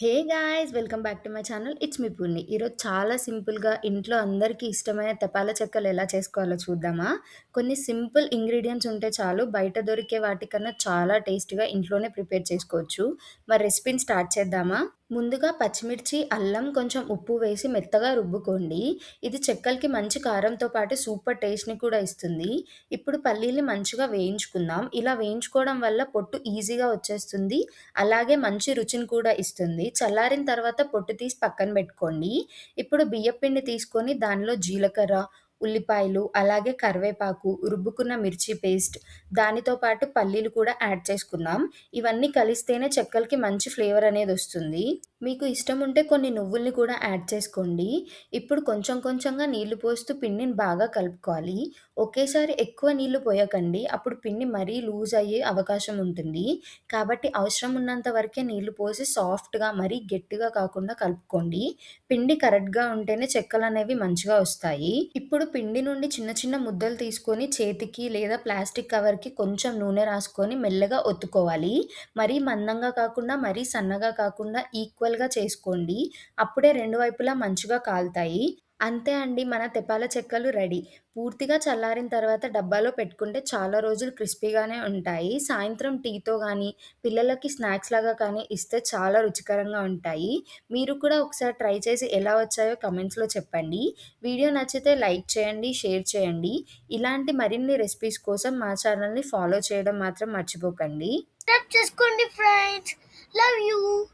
Hey guys! Welcome back to my channel. It's me Purni. ఈరోజు చాలా సింపుల్‌గా ఇంట్లో అందరికీ ఇష్టమైన తపాలా చెక్కలు ఎలా చేసుకోవాలో చూద్దామా? కొన్ని సింపుల్ ఇంగ్రీడియెంట్స్ ఉంటే చాలు బయట దొరికే వాటికన్నా చాలా టేస్టీగా ఇంట్లోనే ప్రిపేర్ చేసుకోవచ్చు. మరి రెసిపీని స్టార్ట్ చేద్దామా? ముందుగా పచ్చిమిర్చి, అల్లం, కొంచెం ఉప్పు వేసి మెత్తగా రుబ్బుకోండి. ఇది చెక్కలకి మంచి కారంతో పాటు సూపర్ టేస్ట్‌ని కూడా ఇస్తుంది. ఇప్పుడు పల్లీలు మంచిగా వేయించుకుందాం. ఇలా వేయించుకోవడం వల్ల పొట్టు ఈజీగా వచ్చేస్తుంది. అలాగే మంచి రుచిని కూడా ఇస్తుంది. చల్లారిన తర్వాత పొట్టు తీసి పక్కన బెట్టుకోండి. ఇప్పుడు బియ్యపిండి తీసుకొని దానిలో జీలకర్ర, ఉల్లిపాయలు, అలాగే కరివేపాకు, రుబ్బుకున్న మిర్చి పేస్ట్, దానితో పాటు పల్లీలు కూడా యాడ్ చేసుకుందాం. ఇవన్నీ కలిస్తేనే చెక్కలకి మంచి ఫ్లేవర్ అనేదొస్తుంది. మీకు ఇష్టముంటే కొన్ని నువ్వుల్ని కూడా యాడ్ చేసుకోండి. ఇప్పుడు కొంచెం కొంచెంగా నీళ్లు పోస్తూ పిండిని బాగా కలుపుకోవాలి. ఒకేసారి ఎక్కువ నీళ్లు పోయకండి. అప్పుడు పిండి మరీ లూజ్ అయ్యే అవకాశం ఉంటుంది. కాబట్టి అవసరం ఉన్నంత వరకే నీళ్లు పోసి సాఫ్ట్‌గా మరీ గట్టిగా కాకుండా కలుపుకోండి. పిండి కరెక్ట్‌గా ఉంటేనే చెక్కలనేవి మంచిగా వస్తాయి. ఇప్పుడు పిండి నుండి చిన్న చిన్న ముద్దలు తీసుకొని చేతికి లేదా ప్లాస్టిక్ కవర్‌కి కొంచెం నూనె రాసుకొని మెల్లగా ఒత్తుకోవాలి. మరీ మందంగా కాకుండా, మరీ సన్నగా కాకుండా ఈక్వల్‌గా చేసుకోండి. అప్పుడే 2 వైపులా మంచిగా కాలుతాయి. అంతే అండి, మన తెపాల చెక్కలు రెడీ. పూర్తిగా చల్లారిన తర్వాత డబ్బాలో పెట్టుకుంటే చాలా రోజులు క్రిస్పీగానే ఉంటాయి. సాయంత్రం టీతో గానీ, పిల్లలకి స్నాక్స్ లాగా కానీ ఇస్తే చాలా రుచికరంగా ఉంటాయి. మీరు కూడా ఒకసారి ట్రై చేసి ఎలా వచ్చాయో కమెంట్స్‌లో చెప్పండి. వీడియో నచ్చితే లైక్ చేయండి, షేర్ చేయండి. ఇలాంటి మరిన్ని రెసిపీస్ కోసం మా ఛానల్‌ని ఫాలో చేయడం మాత్రం మర్చిపోకండి. సబ్స్క్రైబ్ చేసుకోండి ఫ్రెండ్స్. Love you.